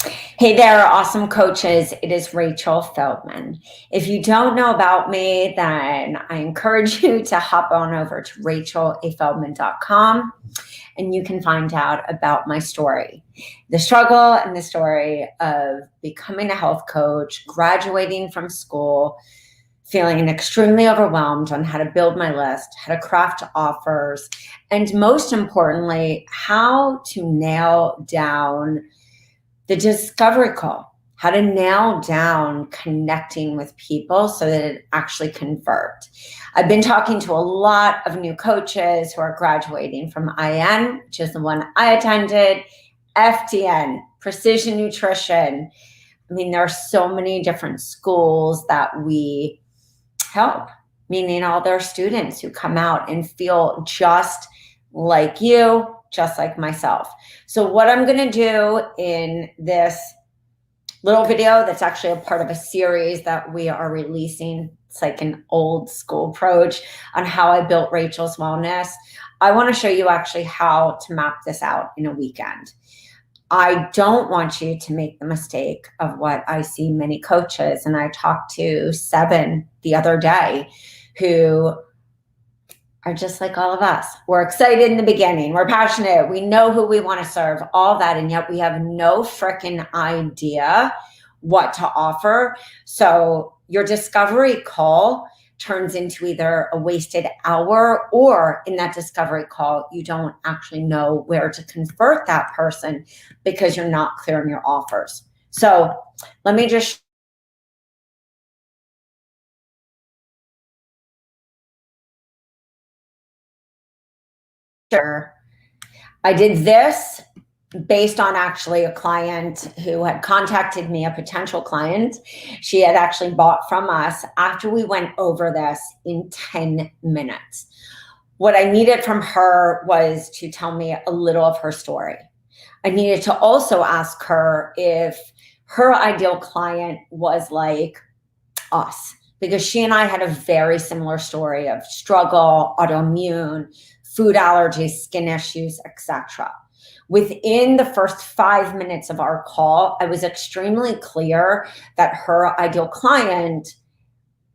Hey there, awesome coaches. It is Rachel Feldman. If you don't know about me, then I encourage you to hop on over to rachelafeldman.com and you can find out about my story, the struggle and the story of becoming a health coach, graduating from school, feeling extremely overwhelmed on how to build my list, how to craft offers, and most importantly, how to nail down the discovery call, how to nail down connecting with people so that it actually convert. I've been talking to a lot of new coaches who are graduating from IN, which is the one I attended, FTN, Precision Nutrition. I mean, there are so many different schools that we help, meaning all their students who come out and feel just like you, just like myself. So what I'm going to do in this little video that's actually a part of a series that we are releasing, it's like an old school approach on how I built Rachel's Wellness. I want to show you actually how to map this out in a weekend. I don't want you to make the mistake of what I see many coaches, and I talked to 7 the other day who are just like all of us. We're excited in the beginning. We're passionate. We know who we want to serve, all that. And yet we have no freaking idea what to offer. So your discovery call turns into either a wasted hour, or in that discovery call, you don't actually know where to convert that person because you're not clear on your offers. So let me just share. I did this based on actually a client who had contacted me, a potential client. She had actually bought from us after we went over this in 10 minutes. What I needed from her was to tell me a little of her story. I needed to also ask her if her ideal client was like us, because she and I had a very similar story of struggle, autoimmune, food allergies, skin issues, etc. Within the first 5 minutes of our call, I was extremely clear that her ideal client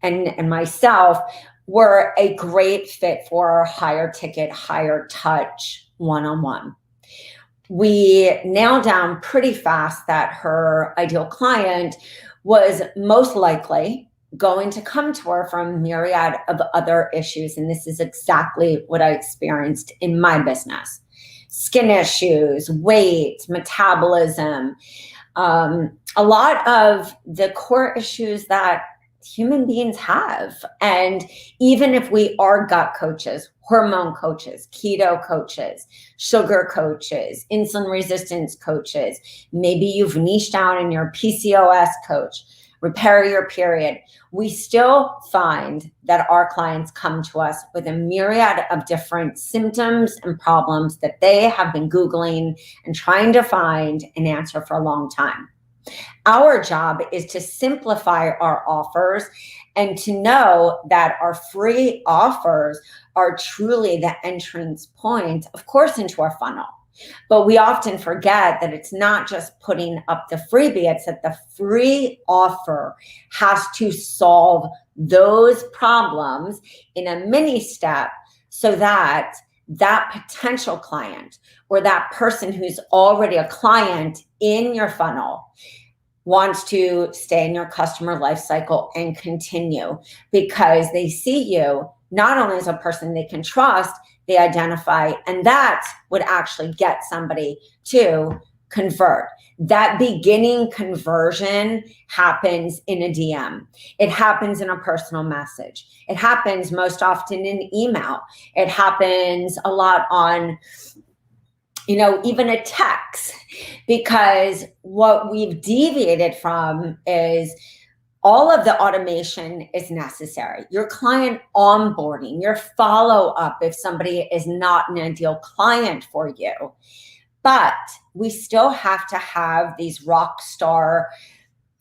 and myself were a great fit for higher ticket, higher touch one-on-one. We nailed down pretty fast that her ideal client was most likely going to come to her from a myriad of other issues. And this is exactly what I experienced in my business. Skin issues, weight, metabolism, a lot of the core issues that human beings have. And even if we are gut coaches, hormone coaches, keto coaches, sugar coaches, insulin resistance coaches, maybe you've niched down in your PCOS coach, repair your period, we still find that our clients come to us with a myriad of different symptoms and problems that they have been Googling and trying to find an answer for a long time. Our job is to simplify our offers and to know that our free offers are truly the entrance point, of course, into our funnel. But we often forget that it's not just putting up the freebie, it's that the free offer has to solve those problems in a mini step so that that potential client or that person who's already a client in your funnel wants to stay in your customer life cycle and continue, because they see you not only as a person they can trust, they identify, and that's what actually gets somebody to convert. That beginning conversion happens in a DM. It happens in a personal message. It happens most often in email. It happens a lot on, even a text, because what we've deviated from is all of the automation is necessary. Your client onboarding, your follow-up if somebody is not an ideal client for you. But we still have to have these rock star,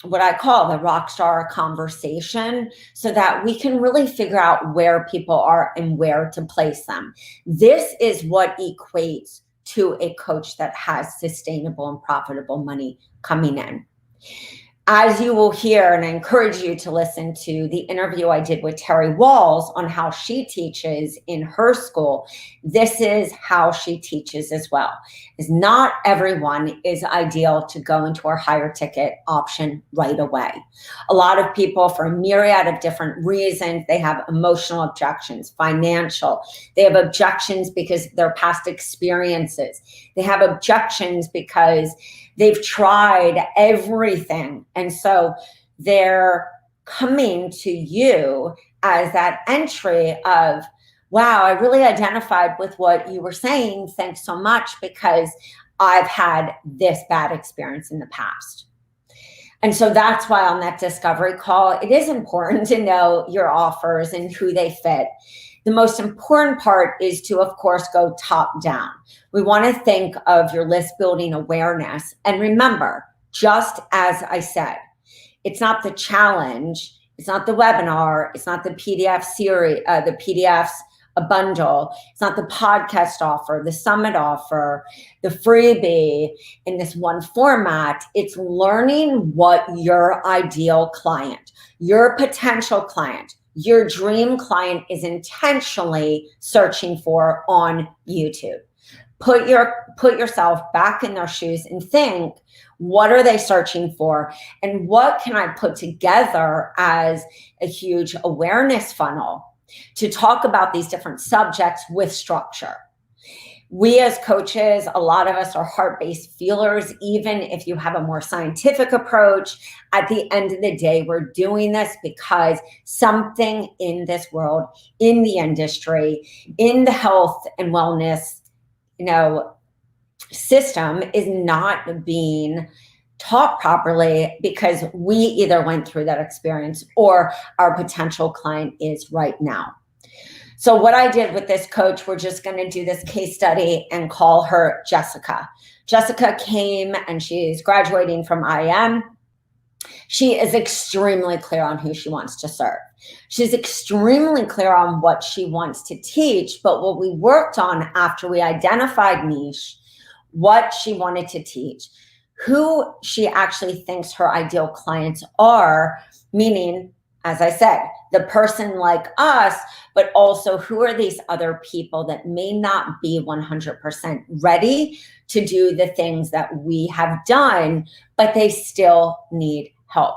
what I call the rock star conversation, so that we can really figure out where people are and where to place them. This is what equates to a coach that has sustainable and profitable money coming in. As you will hear, and I encourage you to listen to the interview I did with Terry Walls on how she teaches in her school, this is how she teaches as well. Is not everyone is ideal to go into our higher ticket option right away. A lot of people, for a myriad of different reasons, they have emotional objections, financial. They have objections because of their past experiences. They have objections because they've tried everything. And so they're coming to you as that entry of, wow, I really identified with what you were saying. Thanks so much, because I've had this bad experience in the past. And so that's why on that discovery call, it is important to know your offers and who they fit. The most important part is to, of course, go top down. We want to think of your list building awareness. And remember, just as I said, it's not the challenge, it's not the webinar, it's not the PDF series, the PDFs, a bundle, it's not the podcast offer, the summit offer, the freebie in this one format. It's learning what your ideal client, your potential client, your dream client is intentionally searching for on YouTube. Put yourself back in their shoes and think, what are they searching for? And what can I put together as a huge awareness funnel to talk about these different subjects with structure? We as coaches, a lot of us are heart-based feelers. Even if you have a more scientific approach, at the end of the day, we're doing this because something in this world, in the industry, in the health and wellness, system is not being taught properly because we either went through that experience or our potential client is right now. So what I did with this coach, we're just going to do this case study and call her Jessica. Jessica came and she's graduating from IM. She is extremely clear on who she wants to serve. She's extremely clear on what she wants to teach, but what we worked on after we identified niche, what she wanted to teach, who she actually thinks her ideal clients are, meaning, as I said, the person like us, but also who are these other people that may not be 100% ready to do the things that we have done, but they still need help.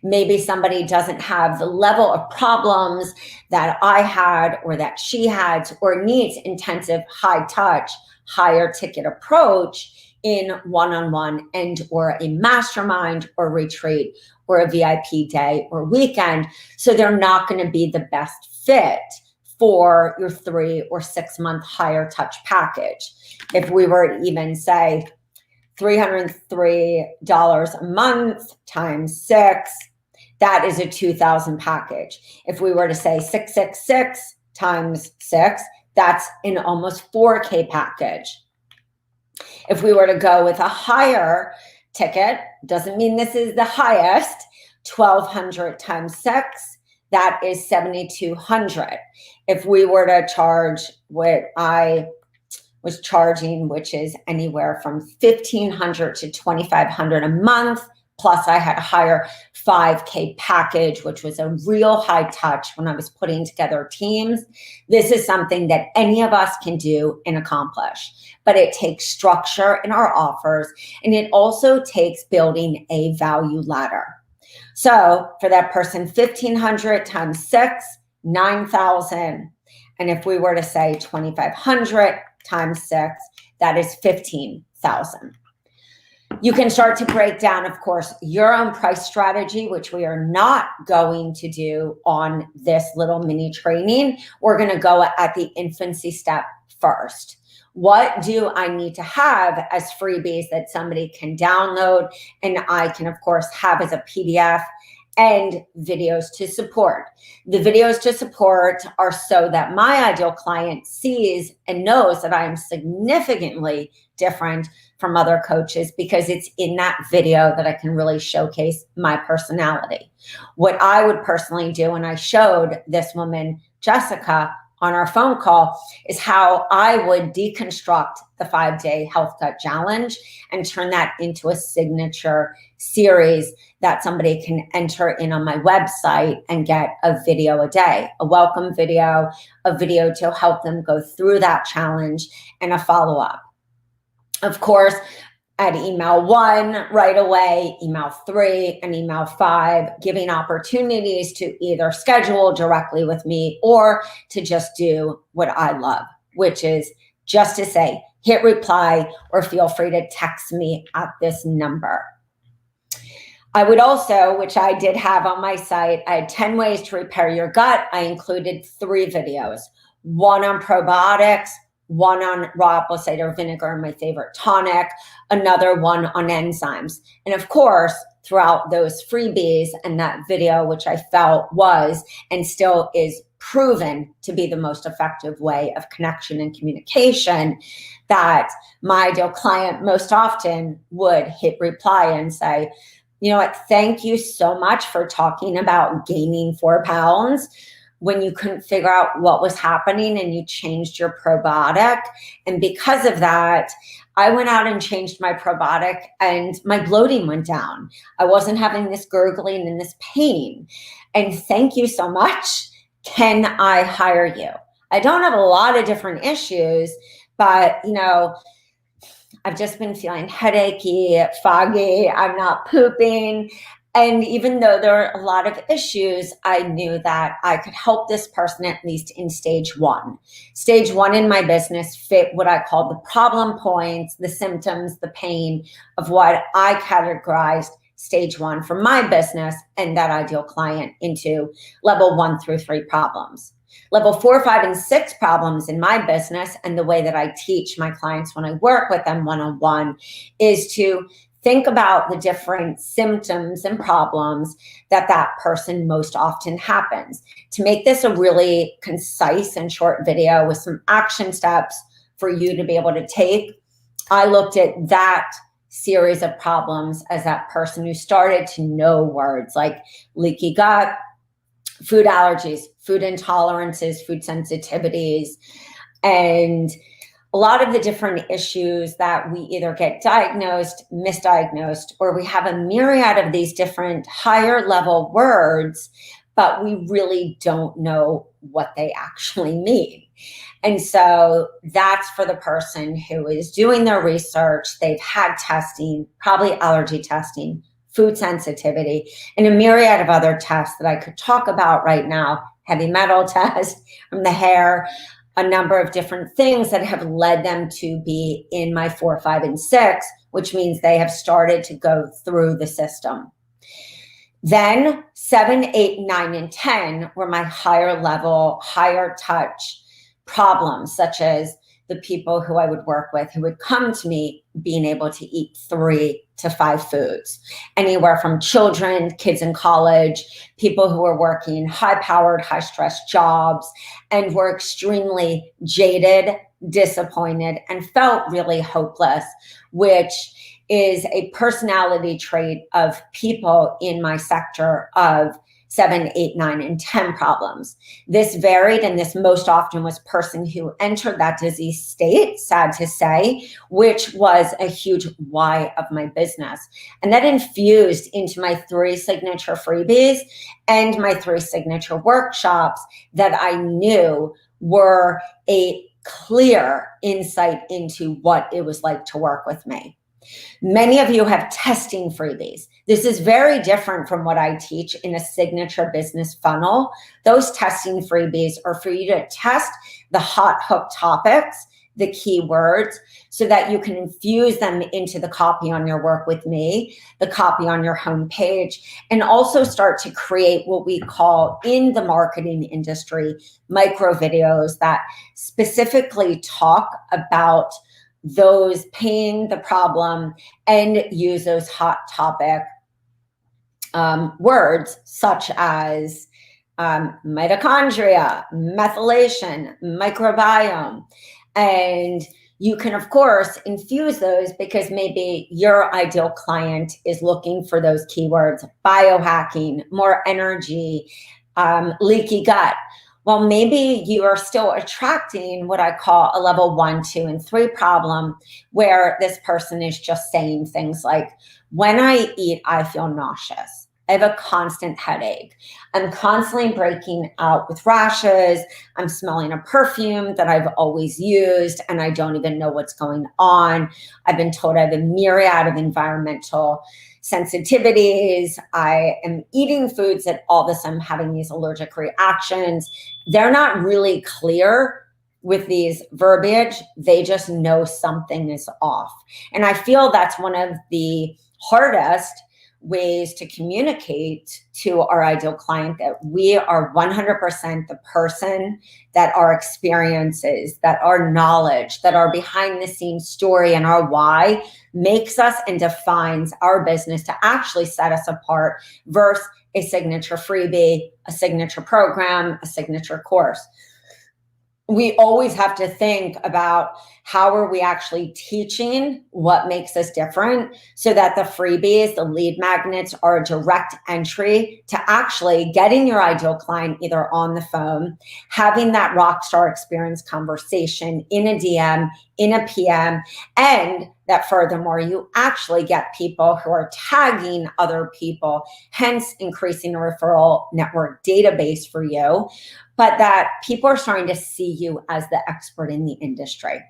Maybe somebody doesn't have the level of problems that I had or that she had, or needs intensive, high touch, higher ticket approach in one-on-one and or a mastermind or retreat or a VIP day or weekend. So they're not going to be the best fit for your 3 or 6 month higher touch package. If we were to even say $303 a month times 6, that is a 2,000 package. If we were to say 666 times 6, that's an almost 4K package. If we were to go with a higher ticket, doesn't mean this is the highest, 1,200 times 6, that is 7,200. If we were to charge what I was charging, which is anywhere from 1,500 to 2,500 a month, plus I had a higher 5K package, which was a real high touch when I was putting together teams. This is something that any of us can do and accomplish, but it takes structure in our offers, and it also takes building a value ladder. So for that person, 1,500 times 6, 9,000. And if we were to say 2,500 times 6, that is 15,000. You can start to break down, of course, your own price strategy, which we are not going to do on this little mini training. We're going to go at the infancy step first. What do I need to have as freebies that somebody can download and I can, of course, have as a PDF and videos to support? The videos to support are so that my ideal client sees and knows that I am significantly different from other coaches, because it's in that video that I can really showcase my personality. What I would personally do, and I showed this woman, Jessica, on our phone call is how I would deconstruct the 5-day health gut challenge and turn that into a signature series that somebody can enter in on my website and get a video a day, a welcome video, a video to help them go through that challenge, and a follow-up. Of course, at email 1 right away, email 3, and email 5, giving opportunities to either schedule directly with me or to just do what I love, which is just to say, hit reply or feel free to text me at this number. I would also, which I did have on my site, I had 10 ways to repair your gut. I included 3 videos, one on probiotics, one on raw apple cider vinegar, my favorite tonic, another one on enzymes. And of course, throughout those freebies and that video, which I felt was and still is proven to be the most effective way of connection and communication, that my ideal client most often would hit reply and say, you know what, thank you so much for talking about gaining 4 pounds when you couldn't figure out what was happening and you changed your probiotic. And because of that, I went out and changed my probiotic and my bloating went down. I wasn't having this gurgling and this pain. And thank you so much. Can I hire you? I don't have a lot of different issues, but I've just been feeling headachy, foggy. I'm not pooping. And even though there are a lot of issues, I knew that I could help this person at least in stage 1. Stage 1 in my business fit what I call the problem points, the symptoms, the pain of what I categorized stage 1 for my business and that ideal client into level 1 through 3 problems. Level 4, 5, and 6 problems in my business and the way that I teach my clients when I work with them one-on-one is to think about the different symptoms and problems that person most often happens. To make this a really concise and short video with some action steps for you to be able to take, I looked at that series of problems as that person who started to know words like leaky gut, food allergies, food intolerances, food sensitivities, and a lot of the different issues that we either get diagnosed, misdiagnosed, or we have a myriad of these different higher level words, but we really don't know what they actually mean. And so that's for the person who is doing their research. They've had testing, probably allergy testing, food sensitivity, and a myriad of other tests that I could talk about right now, heavy metal test from the hair, a number of different things that have led them to be in my 4, 5, and 6, which means they have started to go through the system. Then 7, 8, 9, and 10 were my higher level, higher touch problems, such as the people who I would work with who would come to me being able to eat 3 to 5 foods, anywhere from children, kids in college, people who are working high-powered, high-stress jobs and were extremely jaded, disappointed, and felt really hopeless, which is a personality trait of people in my sector of 7, 8, 9, and 10 problems. This varied, and this most often was person who entered that disease state, sad to say, which was a huge why of my business. And that infused into my 3 signature freebies and my 3 signature workshops that I knew were a clear insight into what it was like to work with me. Many of you have testing freebies. This is very different from what I teach in a signature business funnel. Those testing freebies are for you to test the hot hook topics, the keywords, so that you can infuse them into the copy on your work with me, the copy on your homepage, and also start to create what we call in the marketing industry, micro videos that specifically talk about those pain, the problem, and use those hot topic words such as mitochondria, methylation, microbiome. And you can, of course, infuse those because maybe your ideal client is looking for those keywords, biohacking, more energy, leaky gut. Well, maybe you are still attracting what I call a level 1, 2, and 3 problem, where this person is just saying things like, when I eat, I feel nauseous. I have a constant headache. I'm constantly breaking out with rashes. I'm smelling a perfume that I've always used and I don't even know what's going on. I've been told I have a myriad of environmental sensitivities. I am eating foods that all of a sudden I'm having these allergic reactions. They're not really clear with these verbiage. They just know something is off. And I feel that's one of the hardest ways to communicate to our ideal client that we are 100% the person, that our experiences, that our knowledge, that our behind the scenes story and our why makes us and defines our business to actually set us apart versus a signature freebie, a signature program, a signature course. We always have to think about how are we actually teaching what makes us different, so that the freebies, the lead magnets, are a direct entry to actually getting your ideal client either on the phone, having that rock star experience conversation in a DM, in a PM, and that furthermore, you actually get people who are tagging other people, hence increasing a referral network database for you, but that people are starting to see you as the expert in the industry.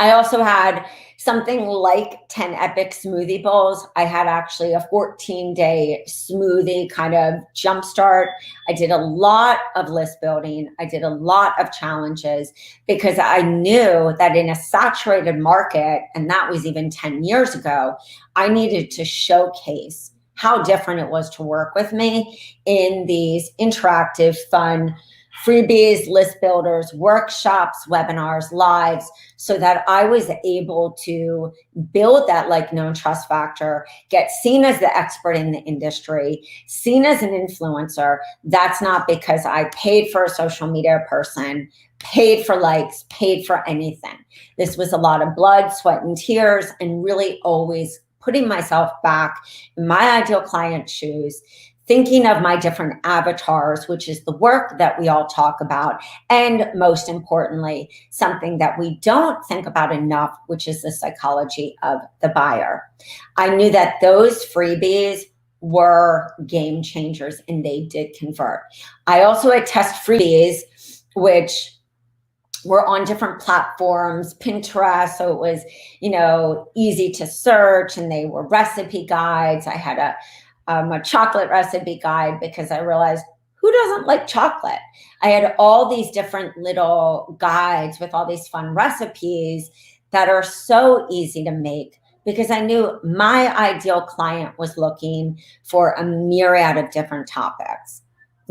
I also had something like 10 epic smoothie bowls. I had actually a 14-day smoothie kind of jumpstart. I did a lot of list building. I did a lot of challenges because I knew that in a saturated market, and that was even 10 years ago, I needed to showcase how different it was to work with me in these interactive, fun freebies, list builders, workshops, webinars, lives, so that I was able to build that like, known, trust factor, get seen as the expert in the industry, seen as an influencer. That's not because I paid for a social media person, paid for likes, paid for anything. This was a lot of blood, sweat, and tears, and really always putting myself back in my ideal client shoes, thinking of my different avatars, which is the work that we all talk about. And most importantly, something that we don't think about enough, which is the psychology of the buyer. I knew that those freebies were game changers and they did convert. I also had test freebies, which were on different platforms, Pinterest, so it was, easy to search, and they were recipe guides. I had a chocolate recipe guide because I realized, who doesn't like chocolate? I had all these different little guides with all these fun recipes that are so easy to make because I knew my ideal client was looking for a myriad of different topics.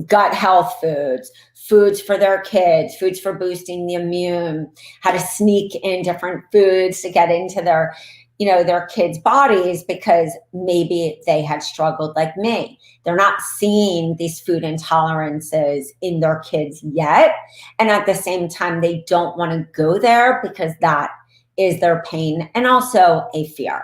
Gut health foods, foods for their kids, foods for boosting the immune, how to sneak in different foods to get into their kids' bodies because maybe they had struggled like me. They're not seeing these food intolerances in their kids yet. And at the same time, they don't want to go there because that is their pain and also a fear.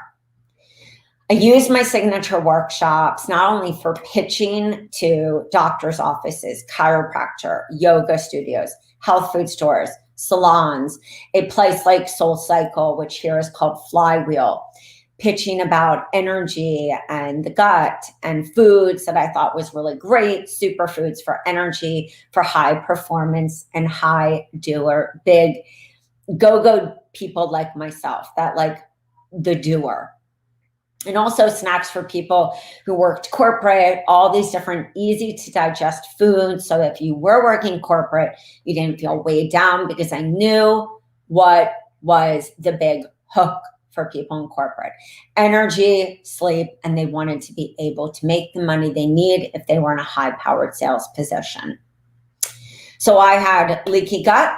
I use my signature workshops not only for pitching to doctors' offices, chiropractor, yoga studios, health food stores, salons, a place like Soul Cycle, which here is called Flywheel, pitching about energy and the gut and foods that I thought was really great, superfoods for energy, for high performance and high doer, big go-go people like myself, that like the doer. And also snacks for people who worked corporate, all these different easy to digest foods. So if you were working corporate, you didn't feel weighed down because I knew what was the big hook for people in corporate. Energy, sleep, and they wanted to be able to make the money they need if they were in a high-powered sales position. So I had Leaky Gut.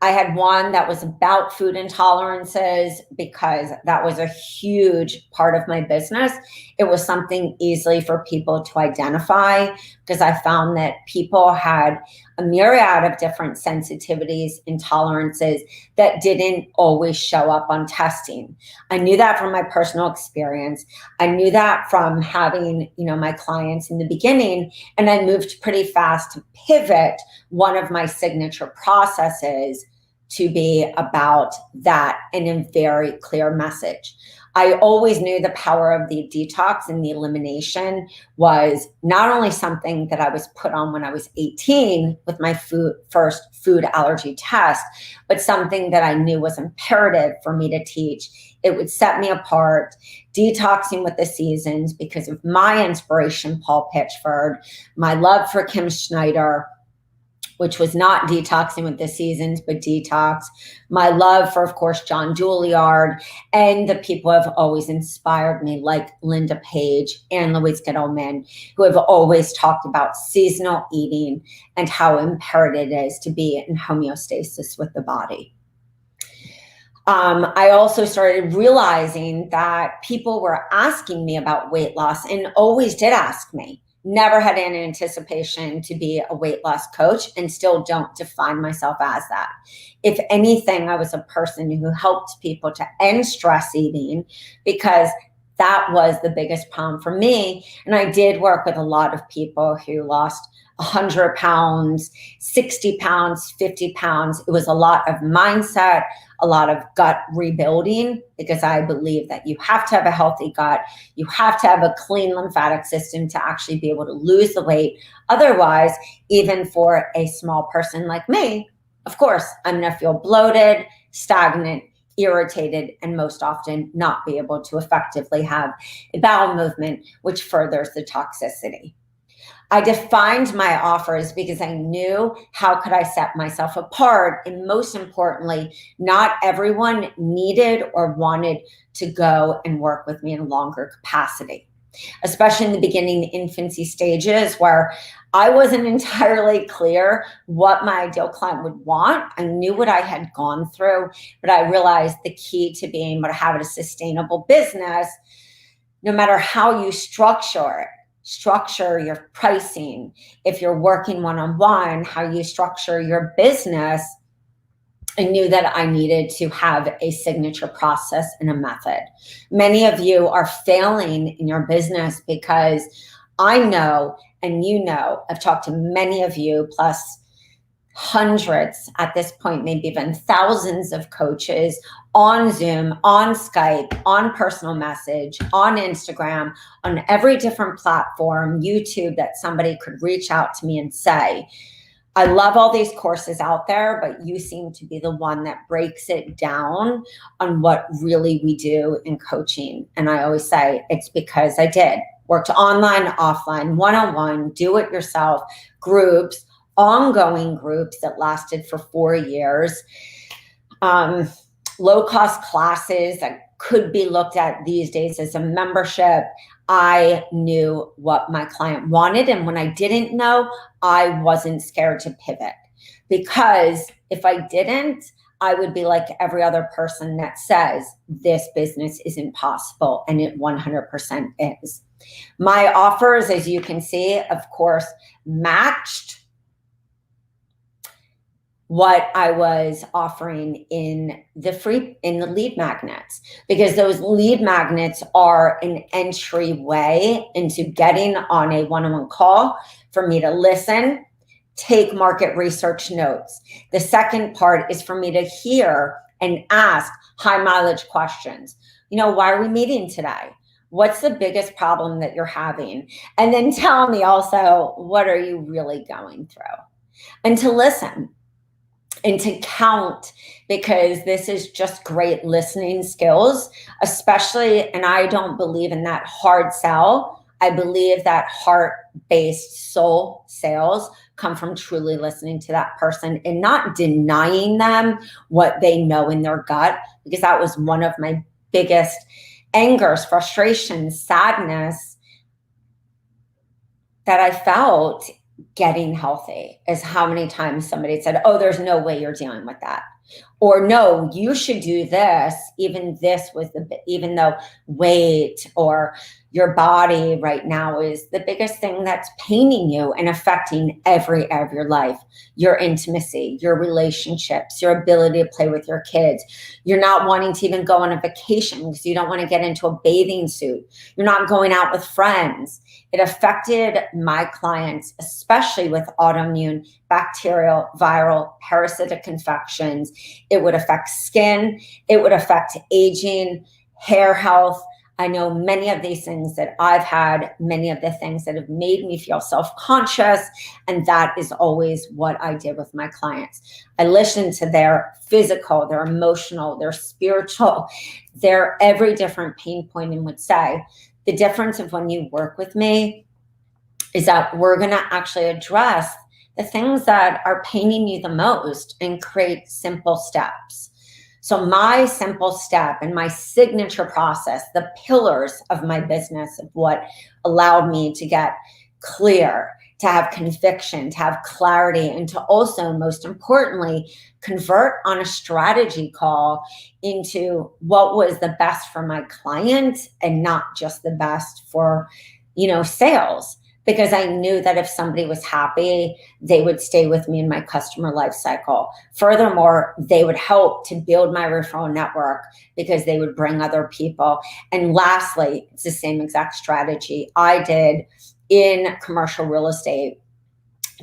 I had one that was about food intolerances because that was a huge part of my business. It was something easily for people to identify because I found that people had a a myriad of different sensitivities, intolerances that didn't always show up on testing. I knew that from my personal experience. I knew that from having, my clients in the beginning, and I moved pretty fast to pivot one of my signature processes to be about that in a very clear message. I always knew the power of the detox, and the elimination was not only something that I was put on when I was 18 with my first food allergy test, but something that I knew was imperative for me to teach. It would set me apart. Detoxing with the Seasons, because of my inspiration, Paul Pitchford, my love for Kim Schneider, which was not Detoxing with the Seasons, but Detox. My love for, of course, John Juilliard, and the people who have always inspired me, like Linda Page and Louise Gettleman, who have always talked about seasonal eating and how imperative it is to be in homeostasis with the body. I also started realizing that people were asking me about weight loss, and always did ask me. Never had any anticipation to be a weight loss coach, and still don't define myself as that. If anything, I was a person who helped people to end stress eating, because that was the biggest problem for me. And I did work with a lot of people who lost 100 pounds, 60 pounds, 50 pounds. It was a lot of mindset, a lot of gut rebuilding, because I believe that you have to have a healthy gut. You have to have a clean lymphatic system to actually be able to lose the weight. Otherwise, even for a small person like me, of course, I'm going to feel bloated, stagnant, irritated, and most often not be able to effectively have a bowel movement, which furthers the toxicity. I defined my offers because I knew how could I set myself apart. And most importantly, not everyone needed or wanted to go and work with me in a longer capacity, especially in the beginning, infancy stages, where I wasn't entirely clear what my ideal client would want. I knew what I had gone through, but I realized the key to being able to have a sustainable business, no matter how you structure your pricing, if you're working one-on-one, how you structure your business, I knew that I needed to have a signature process and a method. Many of you are failing in your business because I know, and I've talked to many of you, plus hundreds at this point, maybe even thousands of coaches on Zoom, on Skype, on personal message, on Instagram, on every different platform, YouTube, that somebody could reach out to me and say, I love all these courses out there, but you seem to be the one that breaks it down on what really we do in coaching. And I always say, it's because I did. Worked online, offline, one-on-one, do it yourself, groups, ongoing groups that lasted for 4 years, low-cost classes that could be looked at these days as a membership. I knew what my client wanted, and when I didn't know, I wasn't scared to pivot, because if I didn't, I would be like every other person that says this business isn't possible, and it 100% is. My offers, as you can see, of course, matched what I was offering in the lead magnets, because those lead magnets are an entryway into getting on a one-on-one call for me to listen, take market research notes. The second part is for me to hear and ask high mileage questions. Why are we meeting today? What's the biggest problem that you're having? And then tell me also, what are you really going through? And to listen. And to count, because this is just great listening skills, especially, and I don't believe in that hard sell. I believe that heart-based soul sales come from truly listening to that person and not denying them what they know in their gut, because that was one of my biggest angers, frustrations, sadness that I felt getting healthy, is how many times somebody said, oh, there's no way you're dealing with that. Or no, you should do this, even though weight or Your body right now is the biggest thing that's paining you and affecting every area of your life. Your intimacy, your relationships, your ability to play with your kids. You're not wanting to even go on a vacation because you don't want to get into a bathing suit. You're not going out with friends. It affected my clients, especially with autoimmune, bacterial, viral, parasitic infections. It would affect skin. It would affect aging, hair health. I know many of these things that I've had, many of the things that have made me feel self-conscious, and that is always what I did with my clients. I listened to their physical, their emotional, their spiritual, their every different pain point, and would say, the difference of when you work with me is that we're going to actually address the things that are paining you the most and create simple steps. So my simple step and my signature process, the pillars of my business of what allowed me to get clear, to have conviction, to have clarity, and to also, most importantly, convert on a strategy call into what was the best for my client and not just the best for, sales. Because I knew that if somebody was happy, they would stay with me in my customer life cycle. Furthermore, they would help to build my referral network because they would bring other people. And lastly, it's the same exact strategy I did in commercial real estate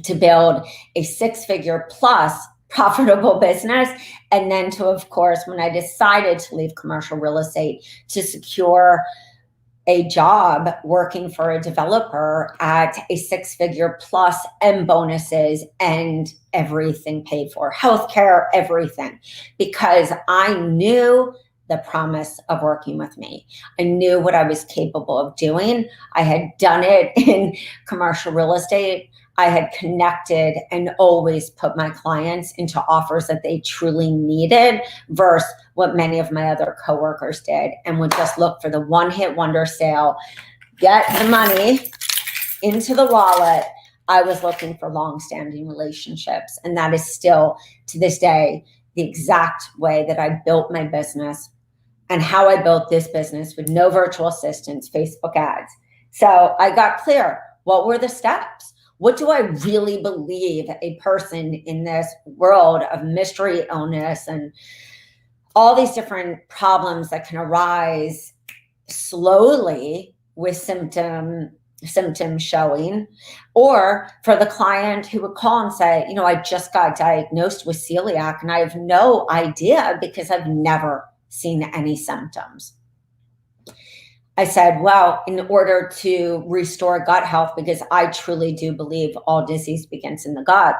to build a 6-figure plus profitable business. And then to, of course, when I decided to leave commercial real estate, to secure a job working for a developer at a 6-figure plus and bonuses and everything paid for, healthcare, everything, because I knew the promise of working with me. I knew what I was capable of doing. I had done it in commercial real estate. I had connected and always put my clients into offers that they truly needed versus what many of my other coworkers did, and would just look for the one-hit wonder sale, get the money into the wallet. I was looking for long-standing relationships, and that is still, to this day, the exact way that I built my business and how I built this business with no virtual assistants, Facebook ads. So I got clear. What were the steps? What do I really believe a person in this world of mystery illness and all these different problems that can arise slowly with symptoms showing, or for the client who would call and say, I just got diagnosed with celiac and I have no idea because I've never seen any symptoms. I said, well, in order to restore gut health, because I truly do believe all disease begins in the gut.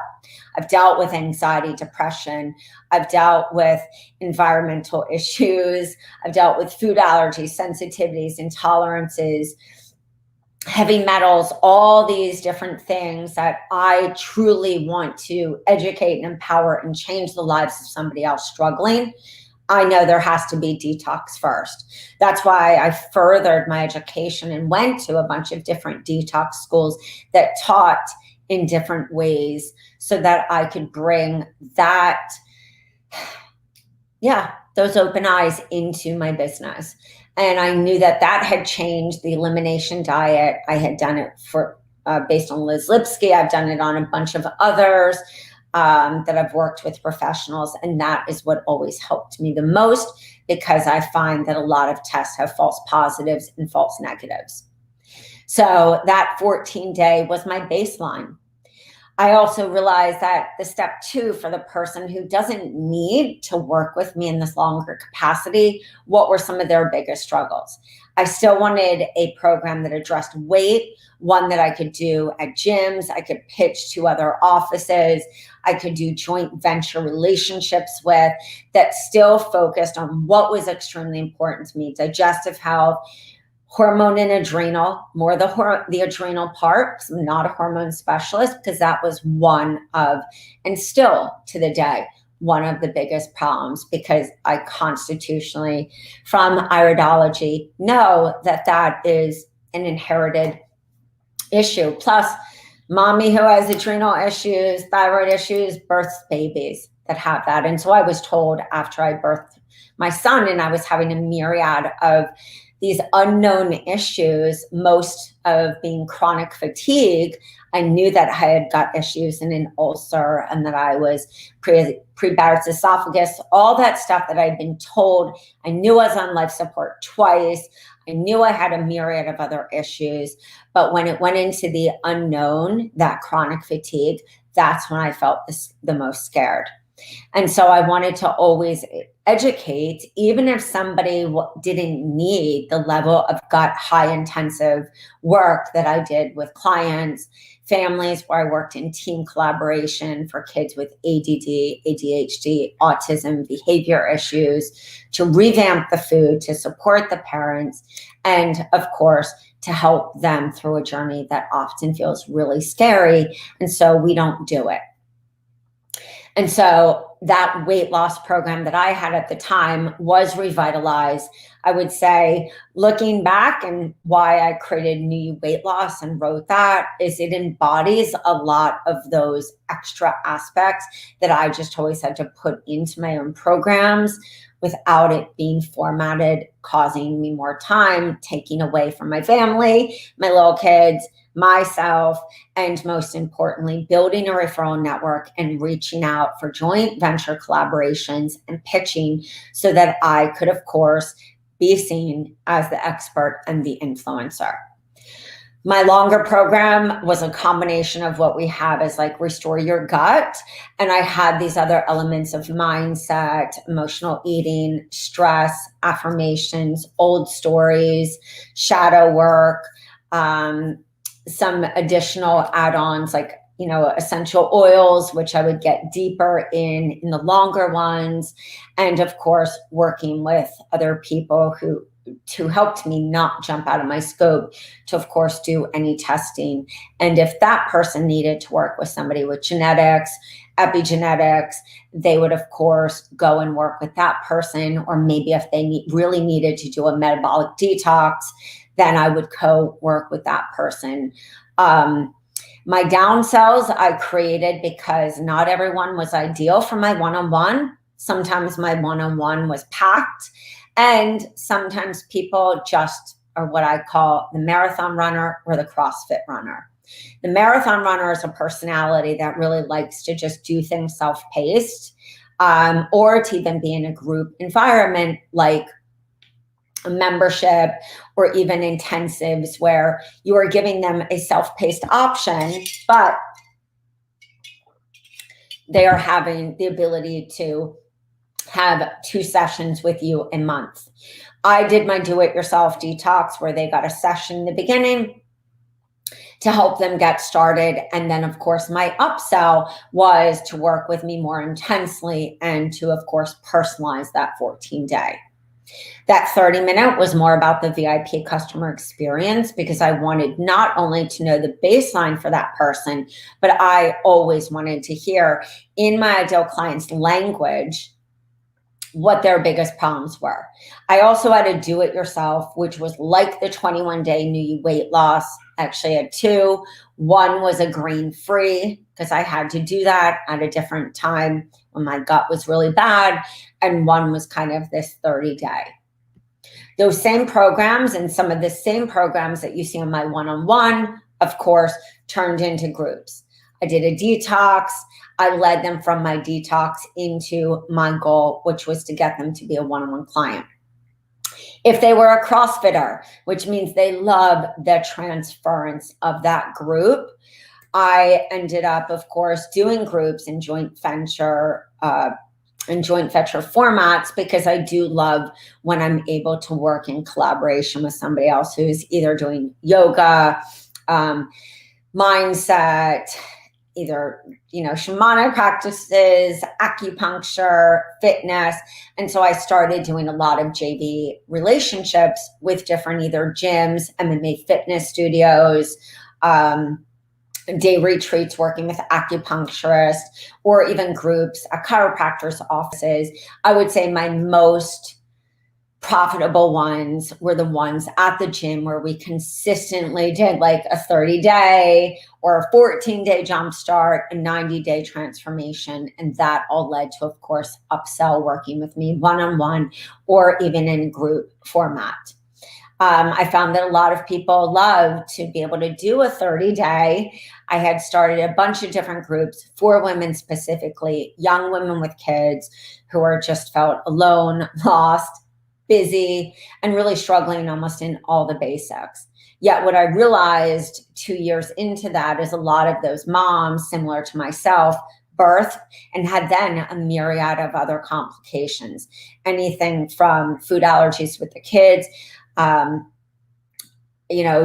I've dealt with anxiety, depression. I've dealt with environmental issues. I've dealt with food allergies, sensitivities, intolerances, heavy metals, all these different things that I truly want to educate and empower and change the lives of somebody else struggling. I know there has to be detox first. That's why I furthered my education and went to a bunch of different detox schools that taught in different ways so that I could bring that, those open eyes into my business. And I knew that had changed the elimination diet. I had done it for based on Liz Lipsky. I've done it on a bunch of others. That I've worked with professionals, and that is what always helped me the most, because I find that a lot of tests have false positives and false negatives. So that 14-day was my baseline. I also realized that the step 2 for the person who doesn't need to work with me in this longer capacity, what were some of their biggest struggles? I still wanted a program that addressed weight, one that I could do at gyms. I could pitch to other offices. I could do joint venture relationships with, that still focused on what was extremely important to me: digestive health, hormone and adrenal, more the adrenal part, because I'm not a hormone specialist, because that was one of, and still to the day, one of the biggest problems, because I constitutionally, from iridology, know that is an inherited issue. Plus, mommy who has adrenal issues, thyroid issues, births babies that have that. And so I was told after I birthed my son and I was having a myriad of these unknown issues, most of being chronic fatigue. I knew that I had gut issues and an ulcer, and that I was pre-Barrett's esophagus, all that stuff that I'd been told. I knew I was on life support twice. I knew I had a myriad of other issues. But when it went into the unknown, that chronic fatigue, that's when I felt the most scared. And so I wanted to always educate, even if somebody didn't need the level of gut high intensive work that I did with clients, families where I worked in team collaboration for kids with ADD, ADHD, autism, behavior issues, to revamp the food, to support the parents, and of course, to help them through a journey that often feels really scary. And so we don't do it. And so that weight loss program that I had at the time was revitalized. I would say, looking back, and why I created New Weight Loss and wrote that, is it embodies a lot of those extra aspects that I just always had to put into my own programs without it being formatted, causing me more time, taking away from my family, my little kids, myself, and most importantly, building a referral network and reaching out for joint venture collaborations and pitching so that I could, of course, be seen as the expert and the influencer. My longer program was a combination of what we have as like Restore Your Gut. And I had these other elements of mindset, emotional eating, stress, affirmations, old stories, shadow work, some additional add-ons like, essential oils, which I would get deeper in the longer ones. And of course, working with other people who helped me not jump out of my scope to, of course, do any testing. And if that person needed to work with somebody with genetics, epigenetics, they would, of course, go and work with that person. Or maybe if they really needed to do a metabolic detox, then I would co-work with that person. My Downcells I created because not everyone was ideal for my one-on-one. Sometimes my one-on-one was packed. And sometimes people just are what I call the marathon runner or the CrossFit runner. The marathon runner is a personality that really likes to just do things self-paced, or to even be in a group environment like a membership or even intensives where you are giving them a self-paced option, but they are having the ability to have 2 sessions with you a month. I did my do-it-yourself detox where they got a session in the beginning to help them get started. And then, of course, my upsell was to work with me more intensely and to, of course, personalize that 14-day. That 30-minute was more about the VIP customer experience because I wanted not only to know the baseline for that person, but I always wanted to hear in my ideal client's language what their biggest problems were. I also had a do-it-yourself, which was like the 21-day New Weight Loss. Actually, I had 2. One was a grain-free because I had to do that at a different time when my gut was really bad. And one was kind of this 30-day. Those same programs and some of the same programs that you see on my one-on-one, of course, turned into groups. I did a detox. I led them from my detox into my goal, which was to get them to be a one-on-one client. If they were a CrossFitter, which means they love the transference of that group, I ended up, of course, doing groups in joint venture formats because I do love when I'm able to work in collaboration with somebody else who's either doing yoga, mindset, either, shamanic practices, acupuncture, fitness. And so I started doing a lot of JV relationships with different either gyms, MMA fitness studios, day retreats working with acupuncturists, or even groups at chiropractors' offices. I would say my most profitable ones were the ones at the gym where we consistently did like a 30-day or a 14-day jumpstart, a 90-day transformation. And that all led to, of course, upsell working with me one-on-one or even in group format. I found that a lot of people love to be able to do a 30-day. I had started a bunch of different groups for women, specifically young women with kids who are just felt alone, lost, busy, and really struggling almost in all the basics. Yet what I realized 2 years into that is a lot of those moms, similar to myself, birthed and had then a myriad of other complications, anything from food allergies with the kids, um,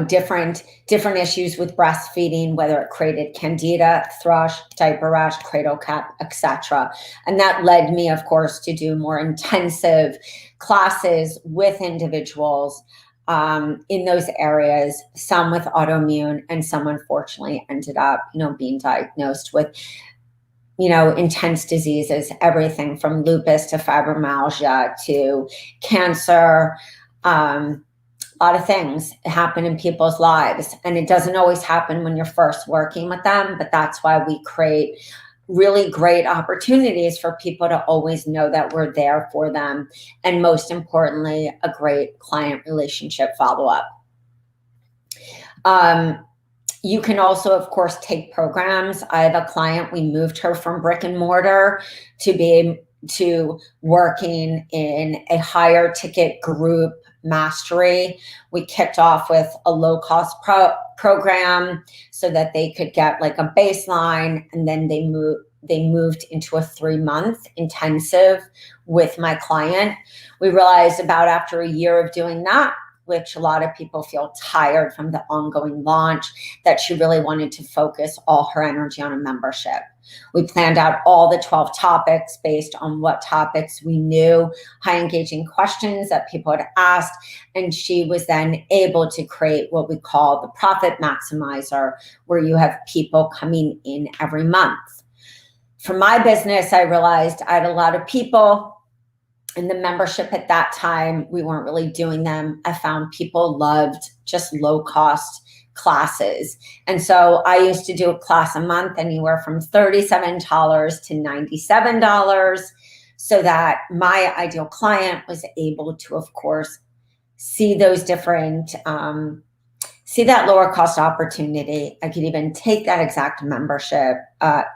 different issues with breastfeeding, whether it created candida, thrush, diaper rash, cradle cap, etc. And that led me, of course, to do more intensive classes with individuals in those areas, some with autoimmune, and some unfortunately ended up, being diagnosed with, intense diseases, everything from lupus to fibromyalgia to cancer. A lot of things happen in people's lives, and it doesn't always happen when you're first working with them, but that's why we create really great opportunities for people to always know that we're there for them, and most importantly, a great client relationship follow-up. You can also, of course, take programs. I have a client, we moved her from brick and mortar to working in a higher ticket group mastery. We kicked off with a low-cost program so that they could get like a baseline, and then they moved into a 3-month intensive with my client. We realized about after a year of doing that, which a lot of people feel tired from the ongoing launch, that she really wanted to focus all her energy on a membership. We planned out all the 12 topics based on what topics we knew, high engaging questions that people had asked. And she was then able to create what we call the profit maximizer, where you have people coming in every month. For my business, I realized I had a lot of people in the membership at that time. We weren't really doing them. I found people loved just low cost classes. And so I used to do a class a month, anywhere from $37 to $97, so that my ideal client was able to, of course, see those different, see that lower cost opportunity. I could even take that exact membership,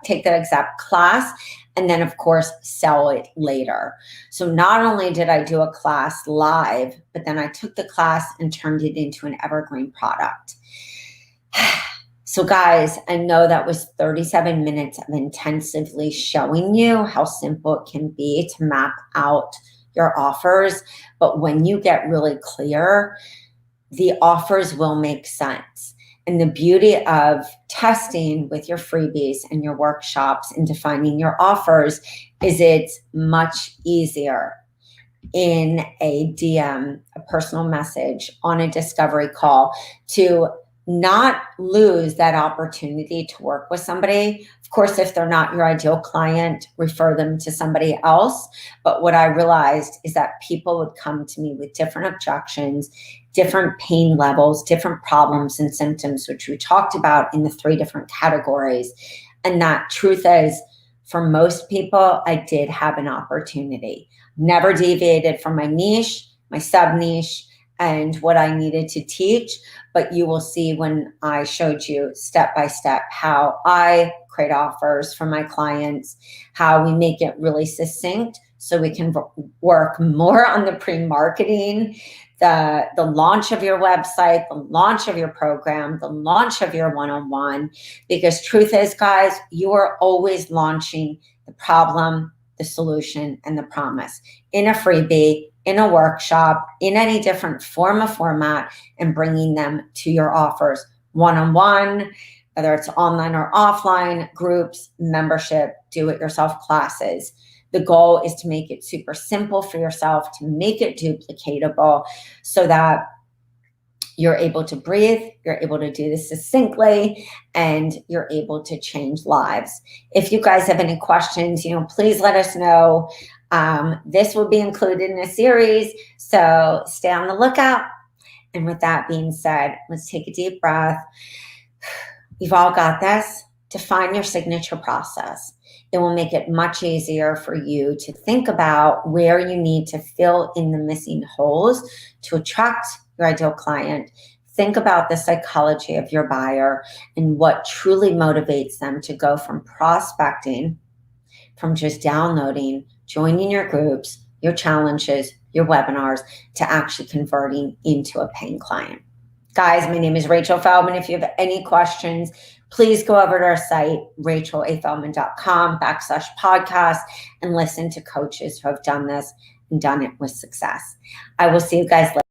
take that exact class, and then, of course, sell it later. So not only did I do a class live, but then I took the class and turned it into an evergreen product. So guys, I know that was 37 minutes of intensively showing you how simple it can be to map out your offers. But when you get really clear, the offers will make sense. And the beauty of testing with your freebies and your workshops and defining your offers is it's much easier in a DM, a personal message, on a discovery call, to not lose that opportunity to work with somebody. Of course, if they're not your ideal client, refer them to somebody else. But what I realized is that people would come to me with different objections, different pain levels, different problems and symptoms, which we talked about in the 3 different categories. And that truth is, for most people, I did have an opportunity. Never deviated from my niche, my sub-niche, and what I needed to teach. But you will see when I showed you step by step how I create offers for my clients, how we make it really succinct so we can work more on the pre-marketing, the launch of your website, the launch of your program, the launch of your one-on-one. Because truth is, guys, you are always launching the problem, the solution, and the promise in a freebie, in a workshop, in any different format, and bringing them to your offers one-on-one, whether it's online or offline, groups, membership, do-it-yourself classes. The goal is to make it super simple for yourself, to make it duplicatable, so that you're able to breathe, you're able to do this succinctly, and you're able to change lives. If you guys have any questions, please let us know. This will be included in a series, so stay on the lookout. And with that being said, let's take a deep breath. You've all got this. Define your signature process. It will make it much easier for you to think about where you need to fill in the missing holes to attract your ideal client, think about the psychology of your buyer and what truly motivates them to go from prospecting, from just downloading, joining your groups, your challenges, your webinars, to actually converting into a paying client. Guys, my name is Rachel Feldman. If you have any questions, please go over to our site, rachelafeldman.com/podcast, and listen to coaches who have done this and done it with success. I will see you guys later.